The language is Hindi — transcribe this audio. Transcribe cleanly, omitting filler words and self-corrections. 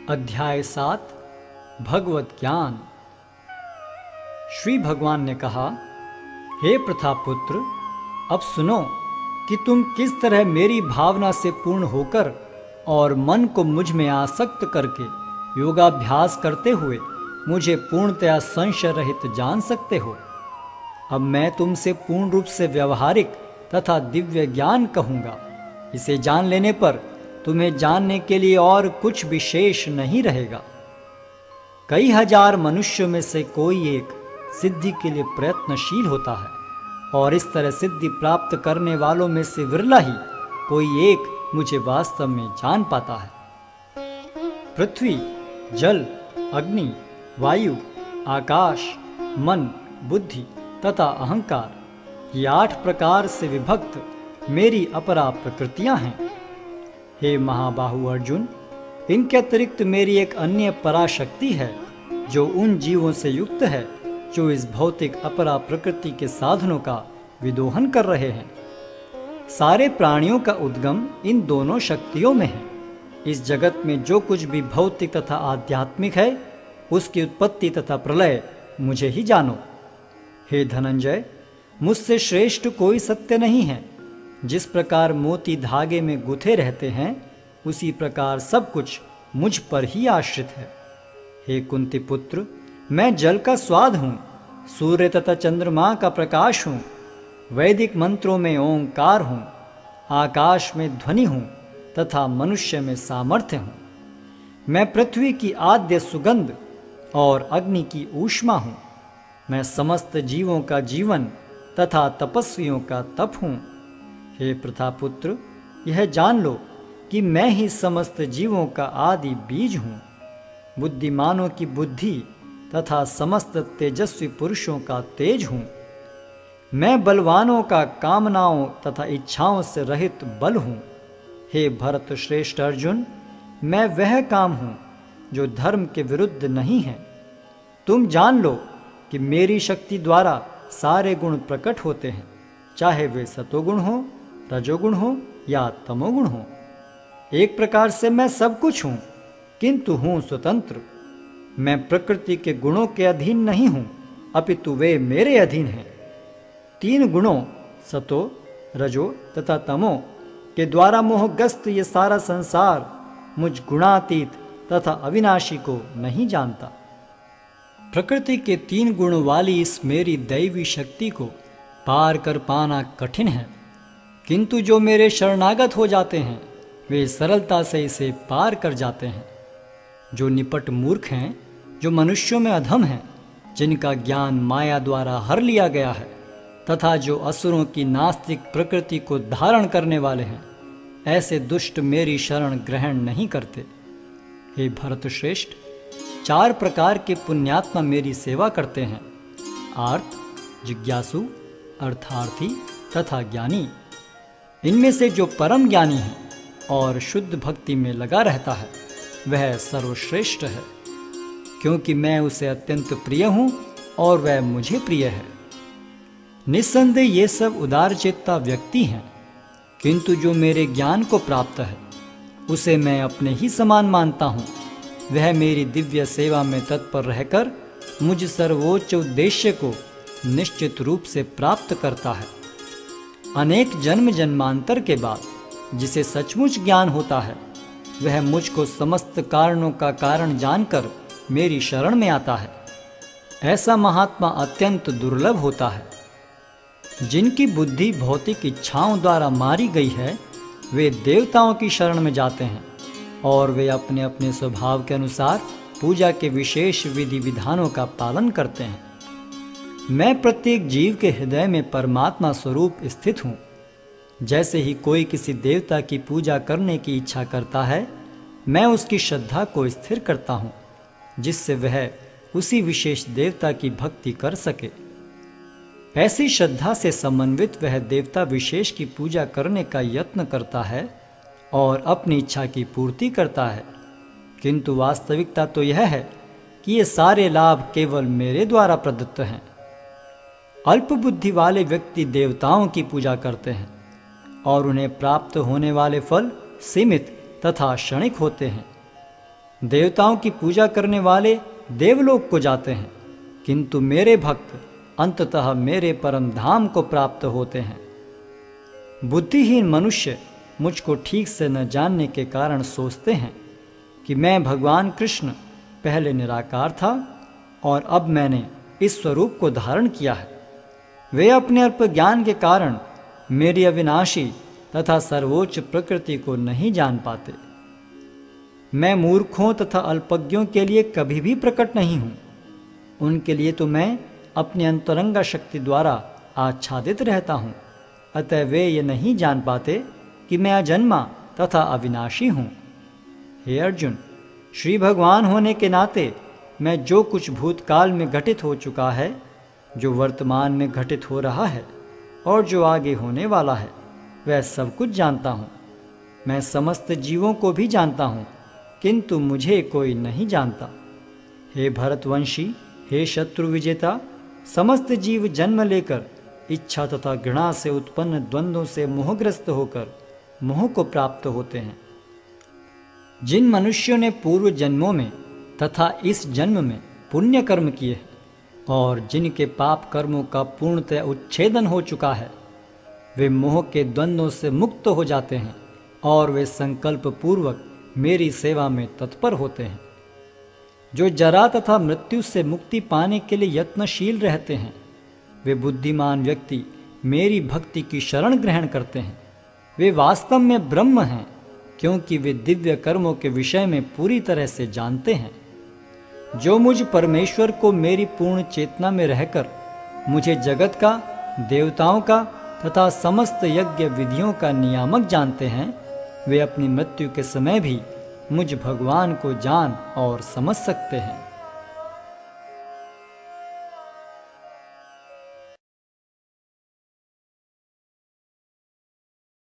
अध्याय 7 भगवत ज्ञान। श्री भगवान ने कहा, हे प्रथापुत्र, अब सुनो कि तुम किस तरह मेरी भावना से पूर्ण होकर और मन को मुझ में आसक्त करके योगाभ्यास करते हुए मुझे पूर्णतया संशय रहित जान सकते हो। अब मैं तुमसे पूर्ण रूप से व्यवहारिक तथा दिव्य ज्ञान कहूँगा। इसे जान लेने पर तुम्हें जानने के लिए और कुछ विशेष नहीं रहेगा। कई हजार मनुष्यों में से कोई एक सिद्धि के लिए प्रयत्नशील होता है और इस तरह सिद्धि प्राप्त करने वालों में से विरला ही कोई एक मुझे वास्तव में जान पाता है। पृथ्वी, जल, अग्नि, वायु, आकाश, मन, बुद्धि तथा अहंकार, ये 8 प्रकार से विभक्त मेरी अपरा प्रकृतियां हैं। हे महाबाहु अर्जुन, इनके अतिरिक्त मेरी एक अन्य पराशक्ति है जो उन जीवों से युक्त है जो इस भौतिक अपरा प्रकृति के साधनों का विदोहन कर रहे हैं। सारे प्राणियों का उद्गम इन दोनों शक्तियों में है। इस जगत में जो कुछ भी भौतिक तथा आध्यात्मिक है, उसकी उत्पत्ति तथा प्रलय मुझे ही जानो। हे धनंजय, मुझसे श्रेष्ठ कोई सत्य नहीं है। जिस प्रकार मोती धागे में गुथे रहते हैं, उसी प्रकार सब कुछ मुझ पर ही आश्रित है। हे कुंती पुत्र, मैं जल का स्वाद हूँ, सूर्य तथा चंद्रमा का प्रकाश हूँ, वैदिक मंत्रों में ओंकार हूँ, आकाश में ध्वनि हूँ तथा मनुष्य में सामर्थ्य हूँ। मैं पृथ्वी की आद्य सुगंध और अग्नि की ऊष्मा हूँ। मैं समस्त जीवों का जीवन तथा तपस्वियों का तप हूँ। हे प्रथापुत्र, यह जान लो कि मैं ही समस्त जीवों का आदि बीज हूँ, बुद्धिमानों की बुद्धि तथा समस्त तेजस्वी पुरुषों का तेज हूँ। मैं बलवानों का कामनाओं तथा इच्छाओं से रहित बल हूँ। हे भरत श्रेष्ठ अर्जुन, मैं वह काम हूँ जो धर्म के विरुद्ध नहीं है। तुम जान लो कि मेरी शक्ति द्वारा सारे गुण प्रकट होते हैं, चाहे वे सतोगुण हो, रजोगुण हो या तमोगुण हो। एक प्रकार से मैं सब कुछ हूँ, किंतु हूँ स्वतंत्र। मैं प्रकृति के गुणों के अधीन नहीं हूँ, अपितु वे मेरे अधीन हैं। 3 गुणों सतो, रजो तथा तमो के द्वारा मोहग्रस्त ये सारा संसार मुझ गुणातीत तथा अविनाशी को नहीं जानता। प्रकृति के 3 गुण वाली इस मेरी दैवी शक्ति को पार कर पाना कठिन है, किंतु जो मेरे शरणागत हो जाते हैं वे सरलता से इसे पार कर जाते हैं। जो निपट मूर्ख हैं, जो मनुष्यों में अधम हैं, जिनका ज्ञान माया द्वारा हर लिया गया है तथा जो असुरों की नास्तिक प्रकृति को धारण करने वाले हैं, ऐसे दुष्ट मेरी शरण ग्रहण नहीं करते। हे भरत श्रेष्ठ, 4 प्रकार के पुण्यात्मा मेरी सेवा करते हैं: आर्त, जिज्ञासु, अर्थार्थी तथा ज्ञानी। इनमें से जो परम ज्ञानी है और शुद्ध भक्ति में लगा रहता है, वह सर्वश्रेष्ठ है, क्योंकि मैं उसे अत्यंत प्रिय हूँ और वह मुझे प्रिय है। निस्संदेह ये सब उदारचेता व्यक्ति हैं, किंतु जो मेरे ज्ञान को प्राप्त है उसे मैं अपने ही समान मानता हूँ। वह मेरी दिव्य सेवा में तत्पर रहकर मुझ सर्वोच्च उद्देश्य को निश्चित रूप से प्राप्त करता है। अनेक जन्म जन्मांतर के बाद जिसे सचमुच ज्ञान होता है, वह मुझको समस्त कारणों का कारण जानकर मेरी शरण में आता है। ऐसा महात्मा अत्यंत दुर्लभ होता है। जिनकी बुद्धि भौतिक इच्छाओं द्वारा मारी गई है, वे देवताओं की शरण में जाते हैं और वे अपने अपने स्वभाव के अनुसार पूजा के विशेष विधि विधानों का पालन करते हैं। मैं प्रत्येक जीव के हृदय में परमात्मा स्वरूप स्थित हूँ। जैसे ही कोई किसी देवता की पूजा करने की इच्छा करता है, मैं उसकी श्रद्धा को स्थिर करता हूँ, जिससे वह उसी विशेष देवता की भक्ति कर सके। ऐसी श्रद्धा से समन्वित वह देवता विशेष की पूजा करने का यत्न करता है और अपनी इच्छा की पूर्ति करता है, किंतु वास्तविकता तो यह है कि ये सारे लाभ केवल मेरे द्वारा प्रदत्त हैं। अल्प बुद्धि वाले व्यक्ति देवताओं की पूजा करते हैं और उन्हें प्राप्त होने वाले फल सीमित तथा क्षणिक होते हैं। देवताओं की पूजा करने वाले देवलोक को जाते हैं, किंतु मेरे भक्त अंततः मेरे परम धाम को प्राप्त होते हैं। बुद्धिहीन मनुष्य मुझको ठीक से न जानने के कारण सोचते हैं कि मैं भगवान कृष्ण पहले निराकार था और अब मैंने इस स्वरूप को धारण किया है। वे अपने अल्प ज्ञान के कारण मेरी अविनाशी तथा सर्वोच्च प्रकृति को नहीं जान पाते। मैं मूर्खों तथा अल्पज्ञों के लिए कभी भी प्रकट नहीं हूँ। उनके लिए तो मैं अपनी अंतरंगा शक्ति द्वारा आच्छादित रहता हूँ, अतः वे ये नहीं जान पाते कि मैं अजन्मा तथा अविनाशी हूँ। हे अर्जुन, श्री भगवान होने के नाते मैं जो कुछ भूतकाल में घटित हो चुका है, जो वर्तमान में घटित हो रहा है और जो आगे होने वाला है, वह सब कुछ जानता हूँ। मैं समस्त जीवों को भी जानता हूँ, किंतु मुझे कोई नहीं जानता। हे भरतवंशी, हे शत्रु विजेता, समस्त जीव जन्म लेकर इच्छा तथा घृणा से उत्पन्न द्वंद्वों से मोहग्रस्त होकर मोह को प्राप्त होते हैं। जिन मनुष्यों ने पूर्व जन्मों में तथा इस जन्म में पुण्य कर्म किए हैं और जिनके पाप कर्मों का पूर्णतः उच्छेदन हो चुका है, वे मोह के द्वंद्वों से मुक्त हो जाते हैं और वे संकल्प पूर्वक मेरी सेवा में तत्पर होते हैं। जो जरा तथा मृत्यु से मुक्ति पाने के लिए यत्नशील रहते हैं, वे बुद्धिमान व्यक्ति मेरी भक्ति की शरण ग्रहण करते हैं। वे वास्तव में ब्रह्म हैं, क्योंकि वे दिव्य कर्मों के विषय में पूरी तरह से जानते हैं। जो मुझ परमेश्वर को मेरी पूर्ण चेतना में रहकर मुझे जगत का, देवताओं का तथा समस्त यज्ञ विधियों का नियामक जानते हैं, वे अपनी मृत्यु के समय भी मुझ भगवान को जान और समझ सकते हैं।